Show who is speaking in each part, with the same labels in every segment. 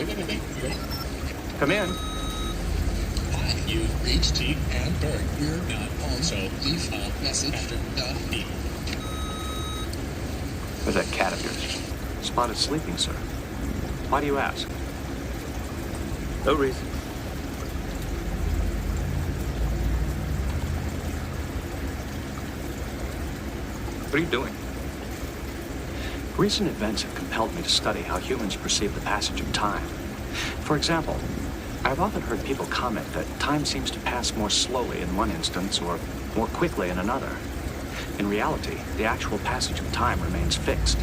Speaker 1: Wait.
Speaker 2: Come in.
Speaker 1: Hi, you've reached T and Berg. We're not home, so leave a message after the beep.
Speaker 2: Where's that cat of yours?
Speaker 3: Spotted sleeping, sir.
Speaker 2: Why do you ask?
Speaker 3: No reason.
Speaker 2: What are you doing?
Speaker 3: Recent events have compelled me to study how humans perceive the passage of time. For example, I've often heard people comment that time seems to pass more slowly in one instance or more quickly in another. In reality, the actual passage of time remains fixed.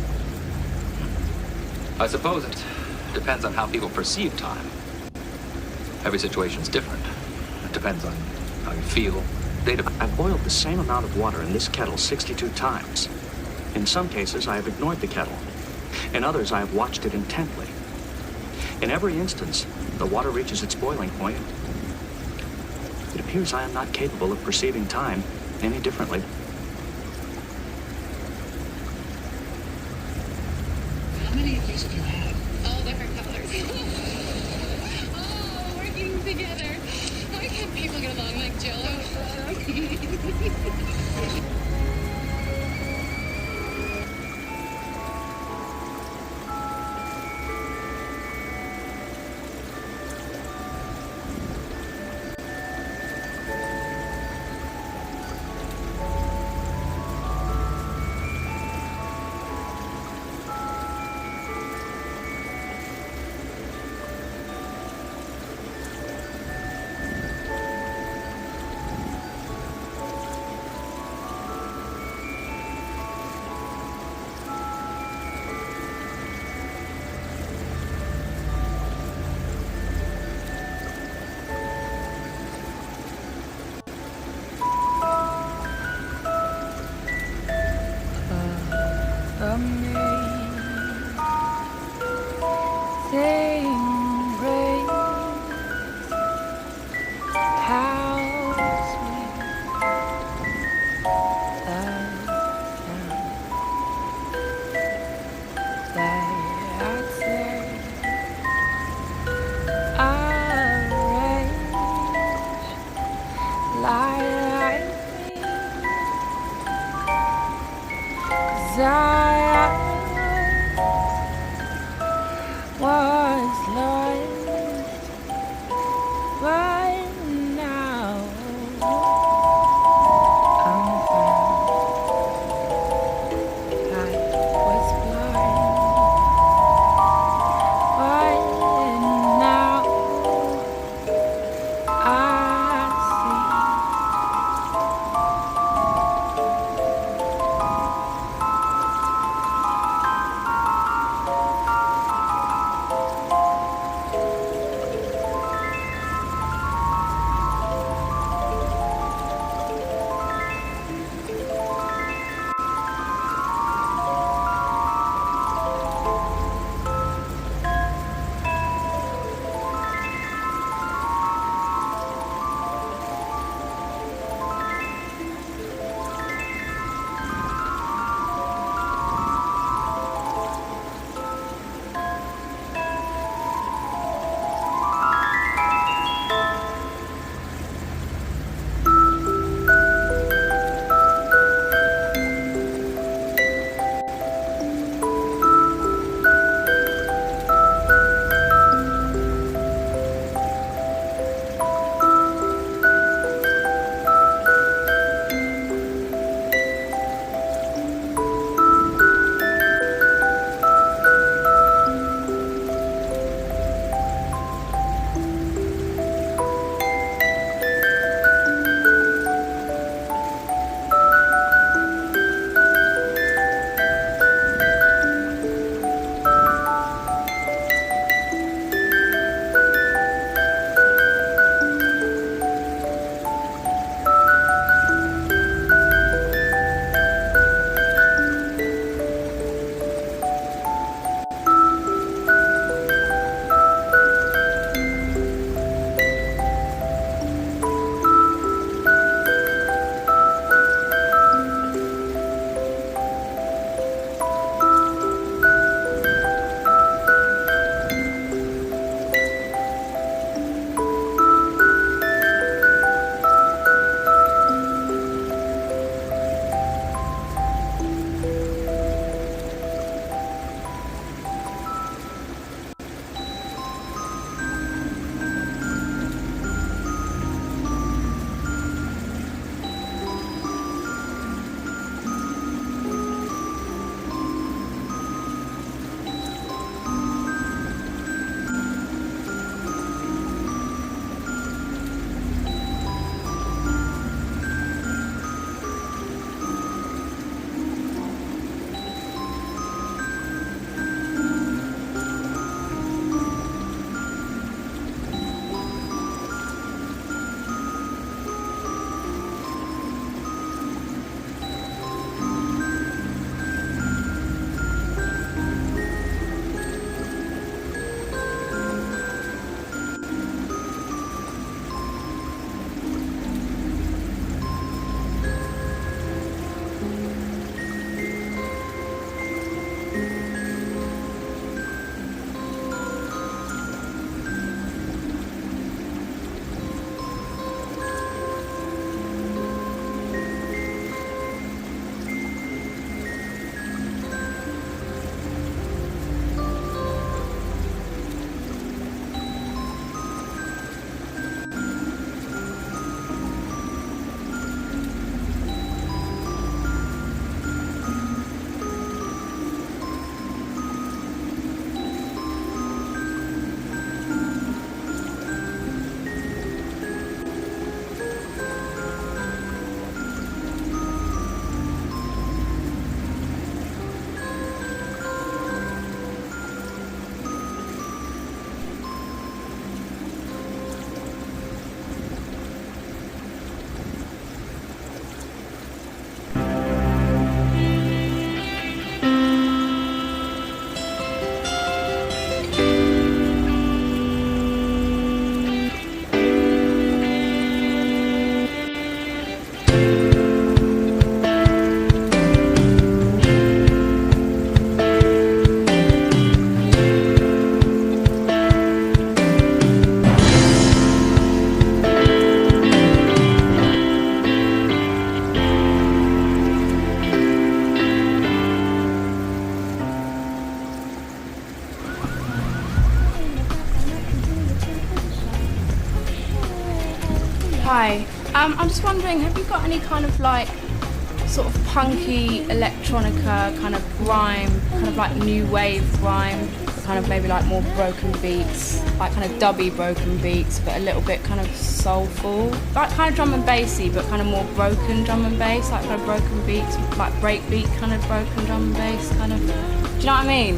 Speaker 4: I suppose it depends on how people perceive time. Every situation's different. It depends on how you feel.
Speaker 3: I've boiled the same amount of water in this kettle 62 times. In some cases, I have ignored the kettle. In others, I have watched it intently. In every instance, the water reaches its boiling point. It appears I am not capable of perceiving time any differently.
Speaker 1: How many of these have you had?
Speaker 5: All different colors. Oh, working together. Why can't people get along like Jello?
Speaker 6: Hi. I'm just wondering, have you got any kind of like sort of punky electronica kind of grime, kind of like new wave grime, kind of maybe like more broken beats, like kind of dubby broken beats, but a little bit kind of soulful, like kind of drum and bassy, but kind of more broken drum and bass, like kind of broken beats, like breakbeat kind of broken drum and bass, kind of. Do you know what I mean?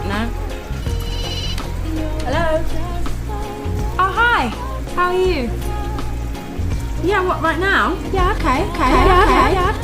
Speaker 6: No? Hello? Oh, hi. How are you? Yeah, what, right now? Yeah, okay. Yeah.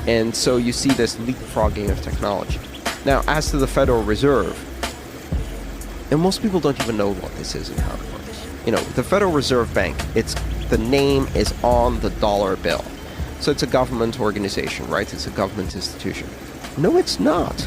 Speaker 7: And so you see this leapfrogging of technology. Now, as to the Federal Reserve, and most people don't even know what this is and how it works. You know, the Federal Reserve Bank, the name is on the dollar bill. So it's a government organization, right? It's a government institution. No, it's not.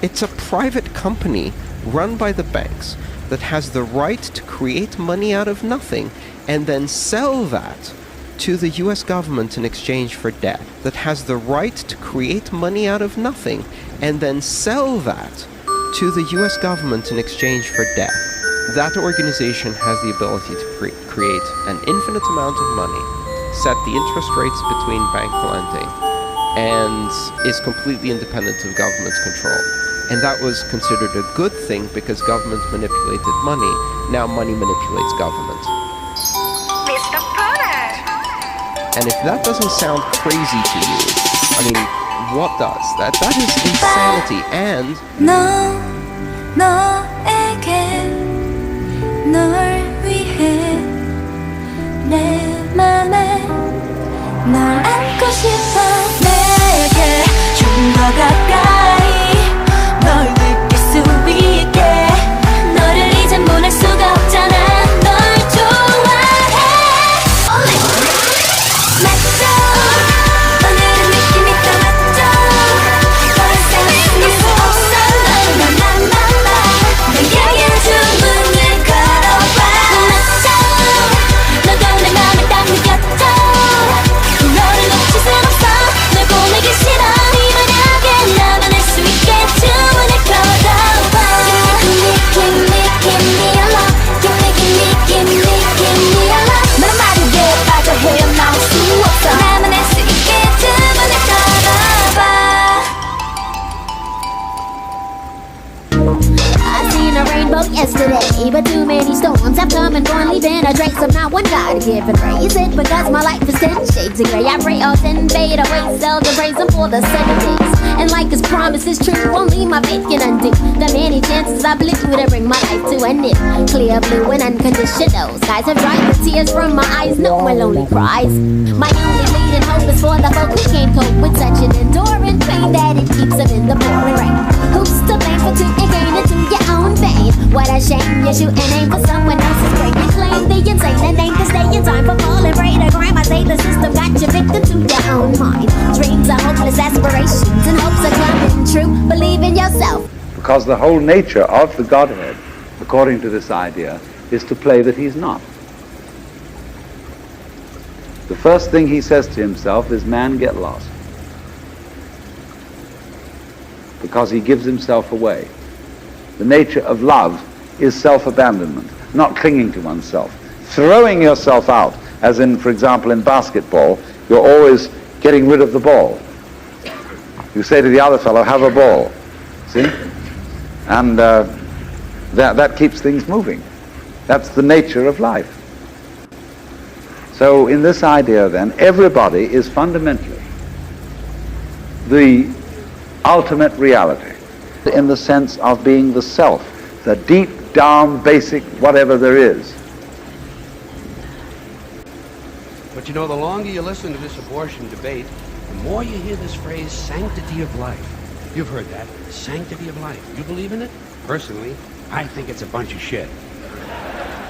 Speaker 7: It's a private company run by the banks that has the right to create money out of nothing and then sell that to the US government in exchange for debt, that has the right to create money out of nothing and then sell that to the US government in exchange for debt. That organization has the ability to create an infinite amount of money, set the interest rates between bank lending, and is completely independent of government control. And that was considered a good thing because government manipulated money. Now money manipulates government.
Speaker 8: Mr. Potter!
Speaker 7: And if that doesn't sound crazy to you, I mean, what does? That is insanity. And
Speaker 8: 너에게 널 위해 내 맘에 널 안고 싶어 내게 좀 더 가까이 널 느낄 수 있게 너를 이젠 보낼 수가 없잖아 널 좋아해 맞죠 오늘은 느낌이 더 맞죠 더 이상 숨길 수 없어 너만만 너에게 주문을 걸어봐 맞죠 너도 내 맘을 딱 느꼈죠 너를 놓칠 순 없어 널 보내기 싫어 네 만약에 나만 할 수 있게 주문을 걸어봐 Give me your love Give me your love 너란 말에 빠져 헤어나올 수 없어 나만 할 수 있게 주문을 걸어봐 I seen a rainbow yesterday, but too many storms have come and gone, leaving a trace of not one God-given ray. Is it because my life is 10 shades of gray? I pray all 10 fade away, seldom praise Him for the 7 days. And like His promise is true, only my faith can undo the many chances I blew to bring my life to an end. Clear blue and unconditional skies have dried the tears from my eyes, no more lonely cries. My only leading hope is for the folk who can't cope with such an enduring pain that it keeps them in the pouring rain. Who's to blame for taking gain into your own vein? What a shame you shoot and aim for someone else's brain. You claim the insane and ain't to stay in time for falling prey to crime. I say the system got you victim to your own mind. Dreams are hopeless aspirations and hopes are coming true. Believe in yourself.
Speaker 9: Because the whole nature of the Godhead, according to this idea, is to play that He's not. The first thing He says to Himself is, man, get lost. Because He gives Himself away. The nature of love is self-abandonment, not clinging to oneself. Throwing yourself out, as in, for example, in basketball, you're always getting rid of the ball. You say to the other fellow, have a ball. See? And that keeps things moving. That's the nature of life. So in this idea then, everybody is fundamentally the ultimate reality in the sense of being the self, the deep down basic whatever there is.
Speaker 10: But you know, the longer you listen to this abortion debate, the more you hear this phrase, sanctity of life. You've heard that, sanctity of life. You believe in it? Personally, I think it's a bunch of shit.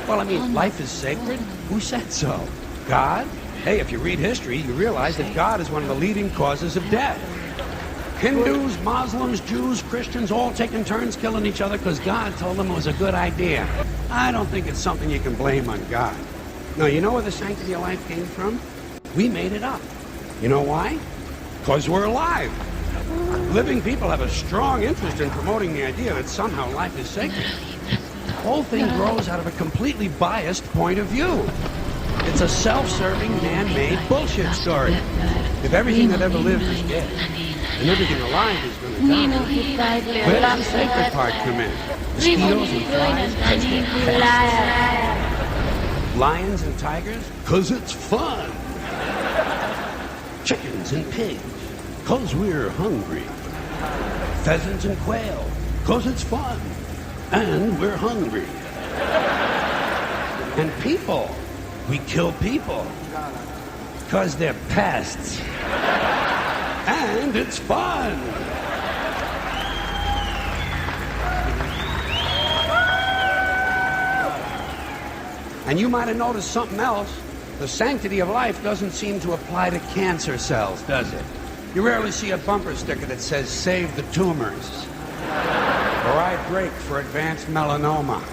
Speaker 10: Well, I mean, life is sacred? Who said so? God? Hey, if you read history, you realize that God is one of the leading causes of death. Hindus, Muslims, Jews, Christians, all taking turns killing each other because God told them it was a good idea. I don't think it's something you can blame on God. No, you know where the sanctity of life came from? We made it up. You know why? Because we're alive. Living people have a strong interest in promoting the idea that somehow life is sacred. The whole thing grows out of a completely biased point of view. It's a self-serving, man-made bullshit story. If everything that ever lived is dead, and everything alive is going to die, where does the sacred part come in? Mosquitoes and flies? Because they're pests. Lions and tigers? Because it's fun. Chickens and pigs? Because we're hungry. Pheasants and quail? Because it's fun. And we're hungry. And people? We kill people. Because they're pests. And it's fun. And you might have noticed something else. The sanctity of life doesn't seem to apply to cancer cells, does it? You rarely see a bumper sticker that says, save the tumors. Or I break for advanced melanoma.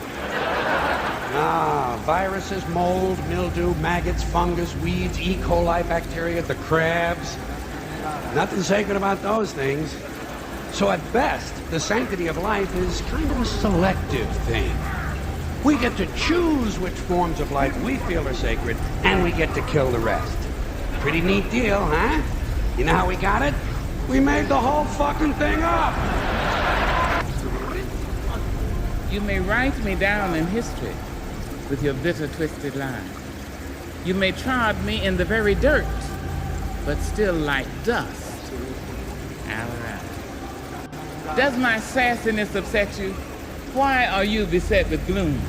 Speaker 10: Viruses, mold, mildew, maggots, fungus, weeds, E. coli bacteria, the crabs. Nothing sacred about those things. So at best, the sanctity of life is kind of a selective thing. We get to choose which forms of life we feel are sacred, and we get to kill the rest. Pretty neat deal, huh? You know how we got it? We made the whole fucking thing up.
Speaker 11: You may write me down in history with your bitter, twisted lies. You may trod me in the very dirt, but still like dust. All right. Does my sassiness upset you? Why are you beset with gloom?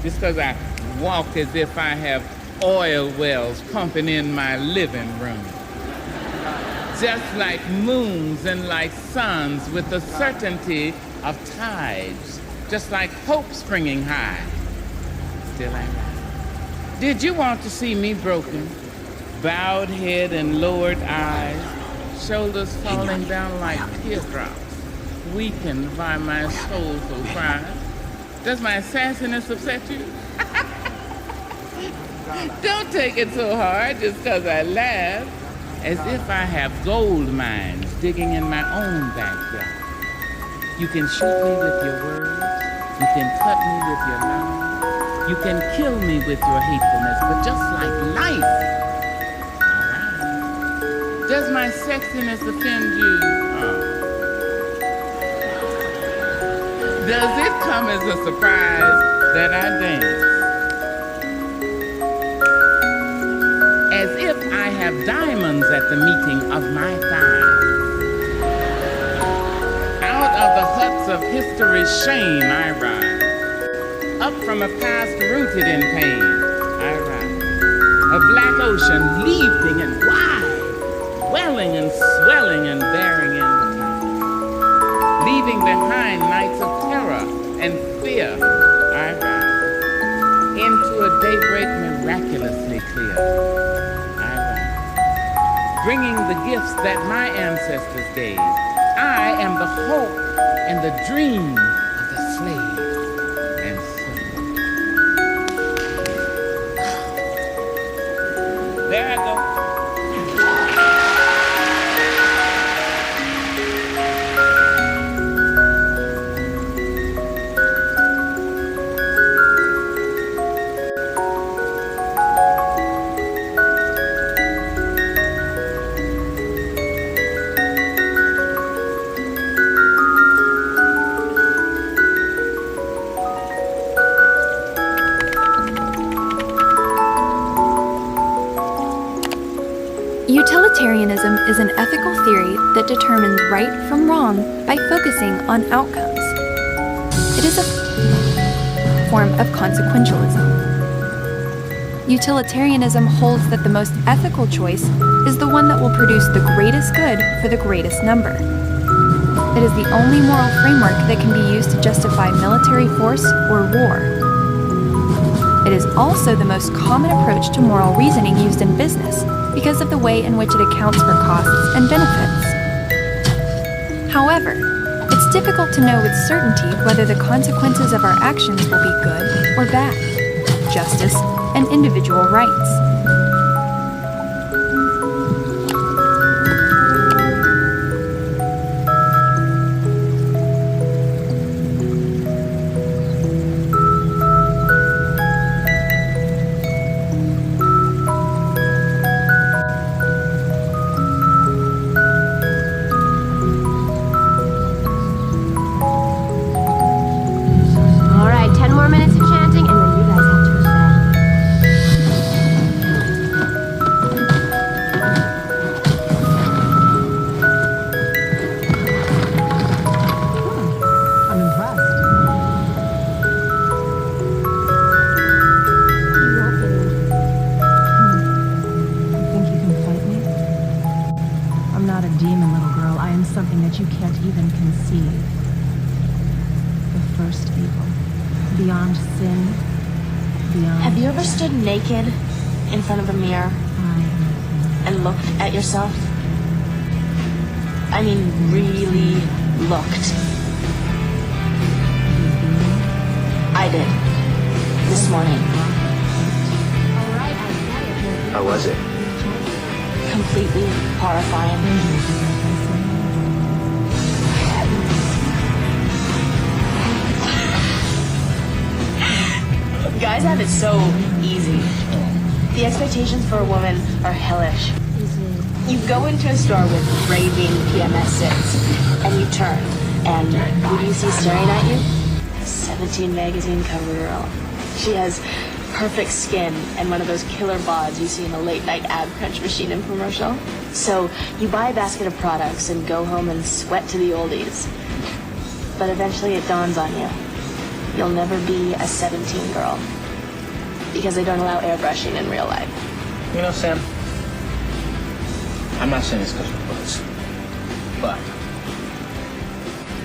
Speaker 11: Just because I walk as if I have oil wells pumping in my living room. Just like moons and like suns with the certainty of tides. Just like hope springing high. Still I rise. Did you want to see me broken? Bowed head and lowered eyes, shoulders falling down like teardrops, weakened by my soulful cries. Does my sassiness upset you? Don't take it so hard just because I laugh, as if I have gold mines digging in my own backyard. You can shoot me with your words, you can cut me with your lies, you can kill me with your hatefulness, but just like life, all right. Does my sexiness offend you? Oh. Does it come as a surprise that I dance? As if I have diamonds at the meeting of my thighs. Out of the huts of history's shame I rise. Up from a past rooted in pain I rise. A black ocean leaping and wide, welling and swelling and bearing in the tide. Leaving behind nights of terror and fear I rise. Into a daybreak miraculously clear. Bringing the gifts that my ancestors gave. I am the hope and the dream of the slave and slave. There I go.
Speaker 12: is an ethical theory that determines right from wrong by focusing on outcomes. It is a form of consequentialism. Utilitarianism holds that the most ethical choice is the one that will produce the greatest good for the greatest number. It is the only moral framework that can be used to justify military force or war. It is also the most common approach to moral reasoning used in business because of the way in which it accounts for costs and benefits. However, it's difficult to know with certainty whether the consequences of our actions will be good or bad, justice and individual rights.
Speaker 8: All right, 10 more minutes of chanting, and then you guys have to go to bed.
Speaker 13: I'm impressed. You think you can fight me? I'm not a demon, little girl. I am something that you can't even conceive. The first evil. Beyond sin. Beyond...
Speaker 14: Have you ever stood naked in front of a mirror and looked at yourself? I mean, really looked. I did. This morning.
Speaker 2: How was it?
Speaker 14: Completely horrifying. Guys have it so easy. The expectations for a woman are hellish. You go into a store with raving PMS sits, and you turn, and who do you see staring at you? 17 magazine cover girl. She has perfect skin and one of those killer bods you see in a late-night ab crunch machine infomercial. So you buy a basket of products and go home and sweat to the oldies. But eventually it dawns on you. You'll never be a 17 girl. Because they don't allow airbrushing in real life.
Speaker 15: You know, Sam, I'm not saying it's because we're buds, but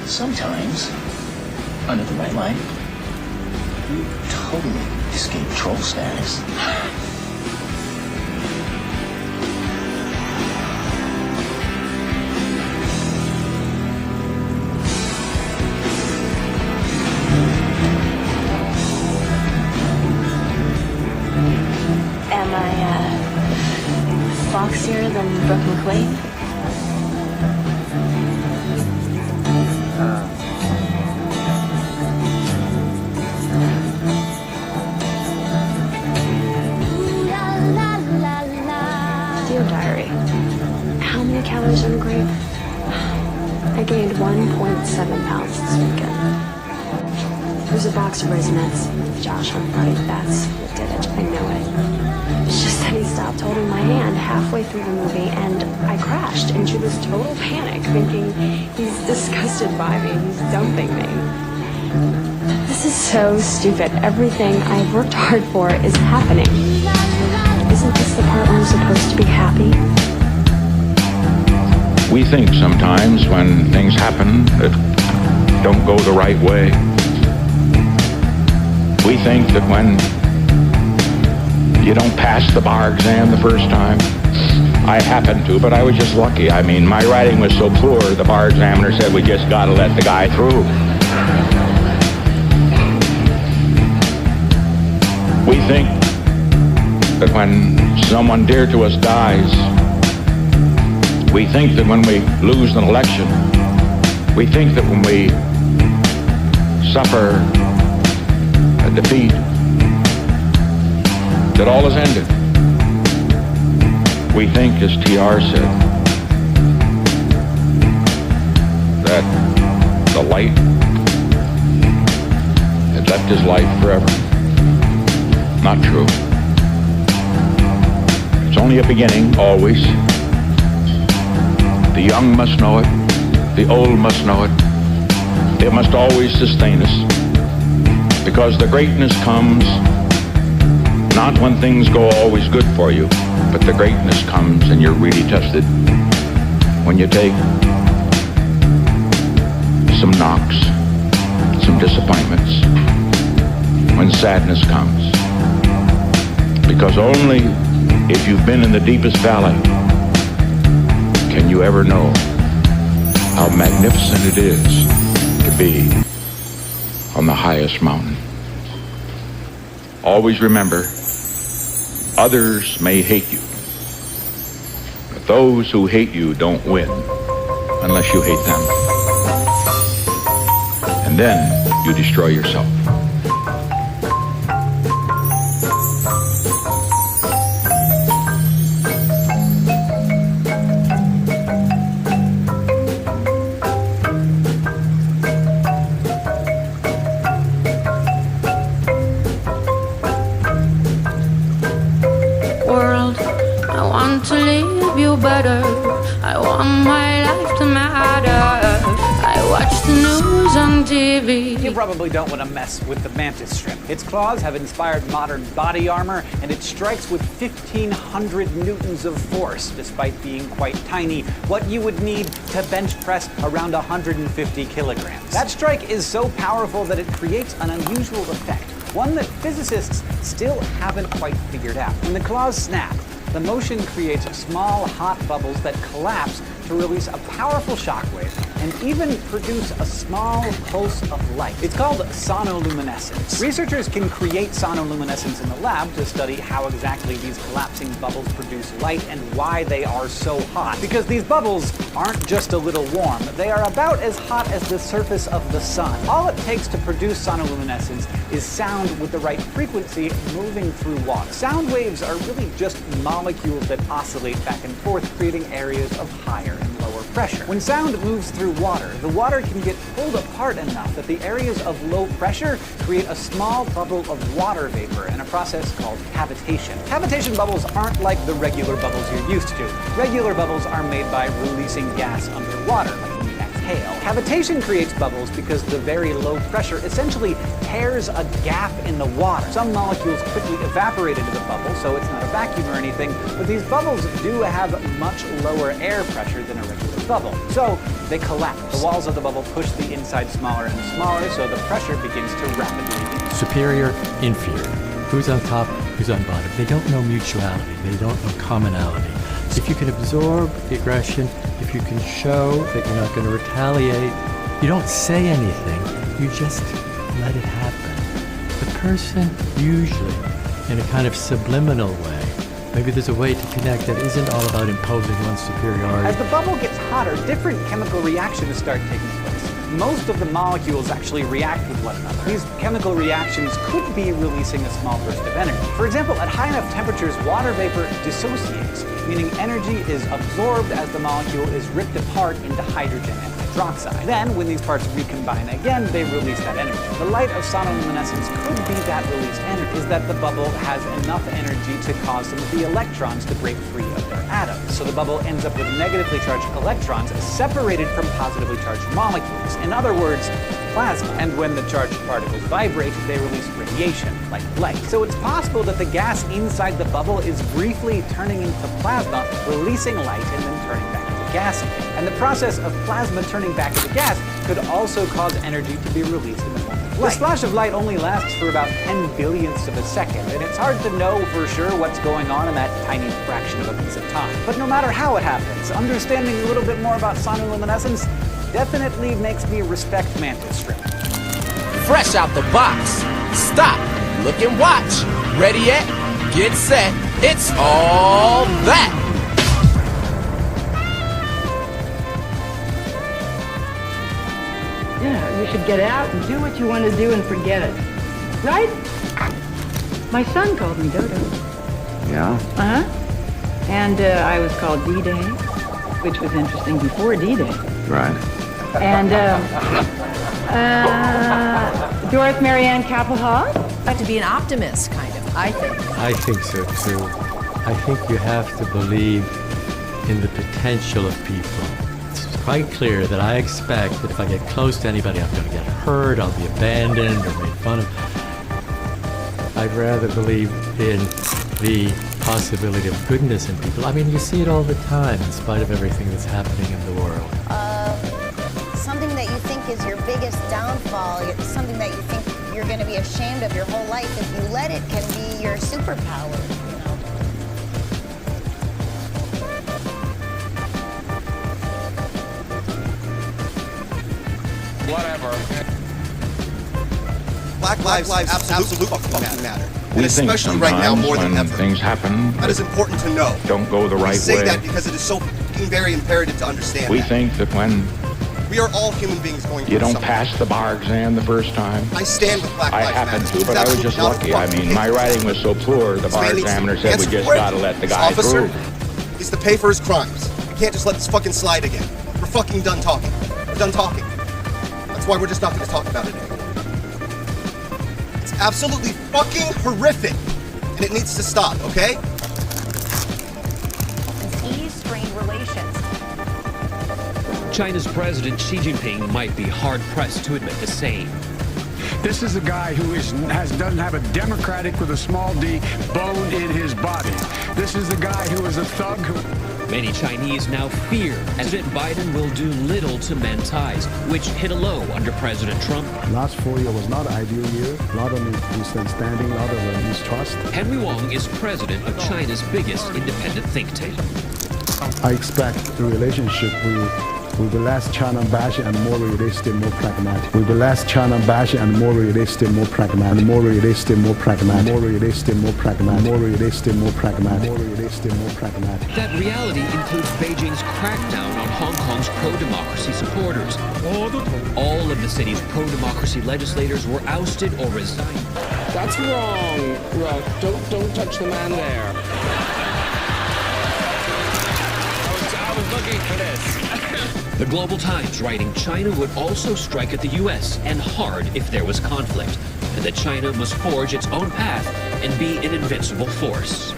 Speaker 15: sometimes, under the right light, you totally escape troll status.
Speaker 14: Am I, foxier than Brooke McQuaid?
Speaker 16: Dear Diary, how many calories in the grape? I gained 1.7 pounds this weekend. There's a box of Raisinets. Josh went right. That's what did it. I know it. It's just that he stopped holding my hand halfway through the movie, and I crashed into this total panic, thinking he's disgusted by me. He's dumping me. This is so stupid. Everything I've worked hard for is happening. Isn't this the part where I'm supposed to be happy?
Speaker 17: We think sometimes when things happen that don't go the right way, we think that when you don't pass the bar exam the first time, I happened to, but I was just lucky. I mean, my writing was so poor, the bar examiner said we just gotta let the guy through. We think that when someone dear to us dies, we think that when we lose an election, we think that when we suffer a defeat, that all is ended. We think, as T.R. said, that the light had left his life forever. Not true. It's only a beginning, always. The young must know it. The old must know it. It must always sustain us. Because the greatness comes not when things go always good for you, but the greatness comes and you're really tested when you take some knocks, some disappointments, when sadness comes. Because only if you've been in the deepest valley can you ever know how magnificent it is to be on the highest mountain. Always remember, others may hate you, but those who hate you don't win unless you hate them. And then you destroy yourself.
Speaker 18: World, I want to leave you better. I want my life to matter. I watch the news on TV.
Speaker 19: You probably don't want to mess with the mantis shrimp. Its claws have inspired modern body armor, and it strikes with 1,500 newtons of force, despite being quite tiny, what you would need to bench press around 150 kilograms. That strike is so powerful that it creates an unusual effect, one that physicists still haven't quite figured out. When the claws snap, the motion creates small hot bubbles that collapse to release a powerful shockwave and even produce a small pulse of light. It's called sonoluminescence. Researchers can create sonoluminescence in the lab to study how exactly these collapsing bubbles produce light and why they are so hot. Because these bubbles aren't just a little warm, they are about as hot as the surface of the sun. All it takes to produce sonoluminescence is sound with the right frequency moving through water. Sound waves are really just molecules that oscillate back and forth, creating areas of higher and lower pressure. When sound moves through water, the water can get pulled apart enough that the areas of low pressure create a small bubble of water vapor in a process called cavitation. Cavitation bubbles aren't like the regular bubbles you're used to. Regular bubbles are made by releasing gas underwater, like when you exhale. Cavitation creates bubbles because the very low pressure essentially tears a gap in the water. Some molecules quickly evaporate into the bubble, so it's not a vacuum or anything, but these bubbles do have much lower air pressure than a regular bubble. So they collapse. The walls of the bubble push the inside smaller and smaller, so the pressure begins to rapidly increase.
Speaker 20: Superior, inferior. Who's on top, who's on bottom. They don't know mutuality. They don't know commonality. If you can absorb the aggression, if you can show that you're not going to retaliate, you don't say anything, you just let it happen. The person usually, in a kind of subliminal way, maybe there's a way to connect that isn't all about imposing one's superiority.
Speaker 19: As the bubble gets hotter, different chemical reactions start taking place. Most of the molecules actually react with one another. These chemical reactions could be releasing a small burst of energy. For example, at high enough temperatures, water vapor dissociates, meaning energy is absorbed as the molecule is ripped apart into hydrogen and hydroxide. Then, when these parts recombine again, they release that energy. The light of sonoluminescence could be that released energy, is that the bubble has enough energy to cause some of the electrons to break free of their atoms. So the bubble ends up with negatively charged electrons separated from positively charged molecules. In other words, plasma. And when the charged particles vibrate, they release radiation, like light. So it's possible that the gas inside the bubble is briefly turning into plasma, releasing light, and then turning back into gas again. And the process of plasma turning back into gas could also cause energy to be released in the form of light. The flash of light only lasts for about 10 billionths of a second, and it's hard to know for sure what's going on in that tiny fraction of a piece of time. But no matter how it happens, understanding a little bit more about sonoluminescence definitely makes me respect mantis shrimp.
Speaker 21: Fresh out the box. Stop, look and watch. Ready yet? Get set. It's all that.
Speaker 22: Yeah, you should get out and do what you want to do and forget it. Right? My son called me Dodo.
Speaker 9: Yeah?
Speaker 22: Uh-huh. And I was called D-Day, which was interesting before D-Day.
Speaker 9: Right.
Speaker 22: And, Doris Marianne Kappelhoff?
Speaker 23: Have to be an optimist, kind of, I think.
Speaker 20: I think so, too. I think you have to believe in the potential of people. quite clear that I expect that if I get close to anybody, I'm going to get hurt, I'll be abandoned or made fun of. I'd rather believe in the possibility of goodness in people. I mean, you see it all the time in spite of everything that's happening in the world.
Speaker 1: Something that you think is your biggest downfall, something that you think you're going to be ashamed of your whole life, if you let it, can be your superpower, you know?
Speaker 3: Whatever.
Speaker 4: Black lives absolutely fucking matter.
Speaker 17: We
Speaker 4: And
Speaker 17: think
Speaker 4: especially right now
Speaker 17: sometimes
Speaker 4: more than
Speaker 17: when
Speaker 4: ever.
Speaker 17: things happen
Speaker 4: That is important to know.
Speaker 17: don't go the right
Speaker 4: I say
Speaker 17: way.
Speaker 4: that because it is so fucking very imperative to understand
Speaker 17: We
Speaker 4: that.
Speaker 17: think that when
Speaker 4: We are all human beings going through
Speaker 17: you don't
Speaker 4: something.
Speaker 17: pass the bar exam the first time,
Speaker 4: I stand with Black
Speaker 17: I
Speaker 4: Lives
Speaker 17: happened
Speaker 4: Matter.
Speaker 17: to, but I was just lucky. I mean, my writing was so poor, the bar examiner said we just gotta let the guy
Speaker 4: Officer
Speaker 17: through.
Speaker 4: is to pay for his crimes. We can't just let this fucking slide again. We're fucking done talking. We're done talking. That's why we're just not going to talk about it anymore. It's absolutely fucking horrific, and it needs to stop, okay?
Speaker 1: Ease strained relations.
Speaker 24: China's President Xi Jinping might be hard-pressed to admit the same.
Speaker 3: This is a guy who doesn't have a democratic with a small d bone in his body. This is the guy who is a thug who...
Speaker 24: Many Chinese now fear President Biden will do little to mend ties, which hit a low under President Trump.
Speaker 25: Last 4 years was not an ideal year. A lot of misunderstanding, a lot of mistrust.
Speaker 24: Henry Wong is president of China's biggest independent think tank.
Speaker 25: I expect the relationship will be less China bashing and more realistic, more pragmatic. Will be less China bashing and more realistic, more pragmatic. More realistic, more pragmatic. More realistic, more pragmatic. More realistic, more pragmatic. More realistic, more pragmatic.
Speaker 24: That reality includes Beijing's crackdown on Hong Kong's pro-democracy supporters. All of the city's pro-democracy legislators were ousted or resigned.
Speaker 26: That's wrong, Rock. Don't touch the man there.
Speaker 24: I was looking for this. The Global Times writing China would also strike at the U.S. and hard if there was conflict, and that China must forge its own path and be an invincible force.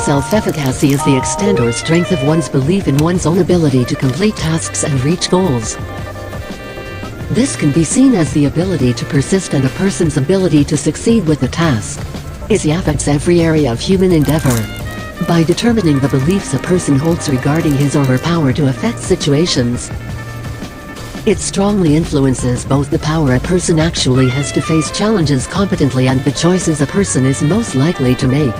Speaker 27: Self-efficacy is the extent or strength of one's belief in one's own ability to complete tasks and reach goals. This can be seen as the ability to persist and a person's ability to succeed with a task. It affects every area of human endeavor. By determining the beliefs a person holds regarding his or her power to affect situations, it strongly influences both the power a person actually has to face challenges competently and the choices a person is most likely to make.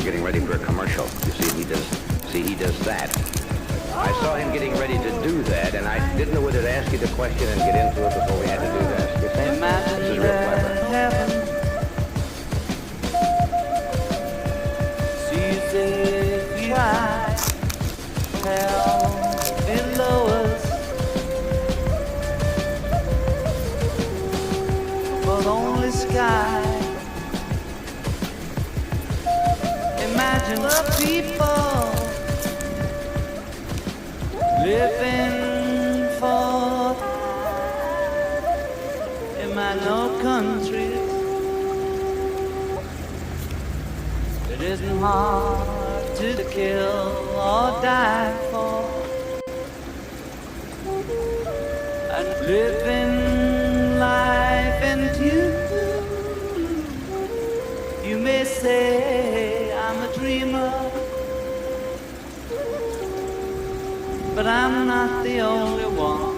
Speaker 2: Getting ready for a commercial. You see, he does that. I saw him getting ready to do that, and I didn't know whether to ask you the question and get into it before we had to do that. You think? This is real clever.
Speaker 28: Below us, but only sky. Imagine the people living for in my no countries. It isn't hard to kill or die for. And living life into you may say I'm a dreamer, but I'm not the only one.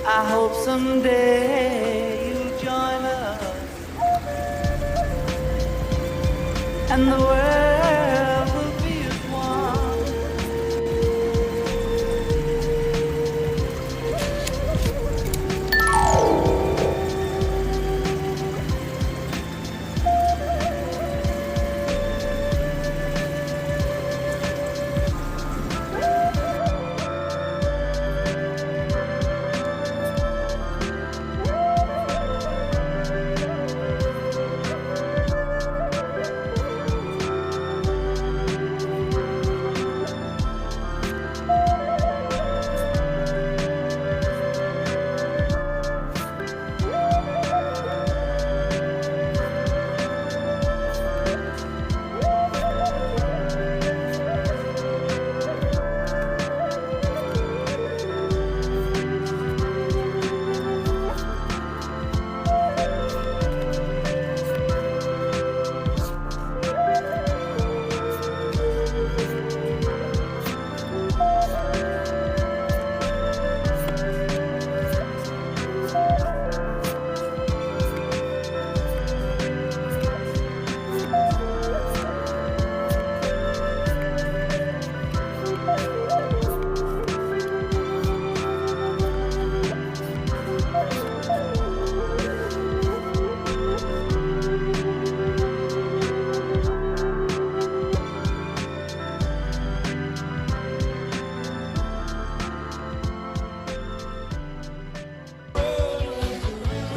Speaker 28: I hope someday you'll join us, and the world will be as one.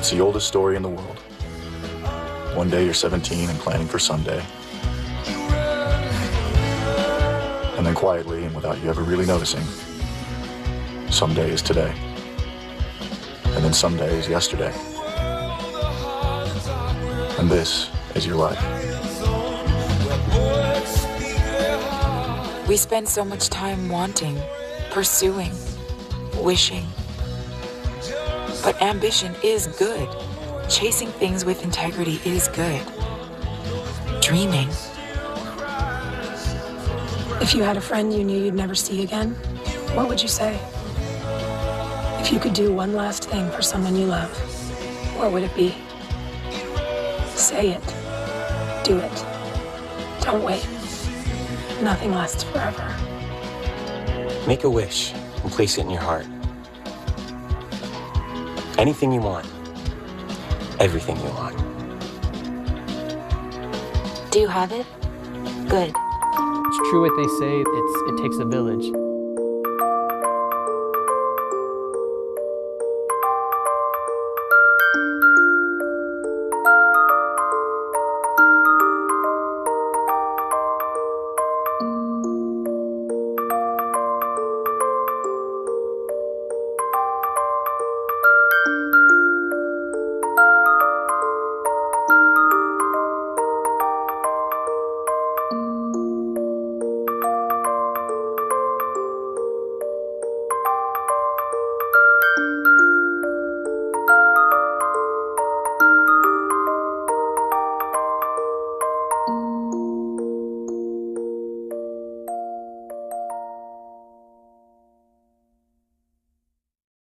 Speaker 5: It's the oldest story in the world. One day you're 17 and planning for someday. And then quietly, and without you ever really noticing, someday is today. And then someday is yesterday. And this is your life.
Speaker 6: We spend so much time wanting, pursuing, wishing. But ambition is good. Chasing things with integrity is good. Dreaming.
Speaker 7: If you had a friend you knew you'd never see again, what would you say? If you could do one last thing for someone you love, what would it be? Say it. Do it. Don't wait. Nothing lasts forever.
Speaker 8: Make a wish and place it in your heart. Anything you want. Everything you want.
Speaker 6: Do you have it? Good.
Speaker 10: It's true what they say, it takes a village.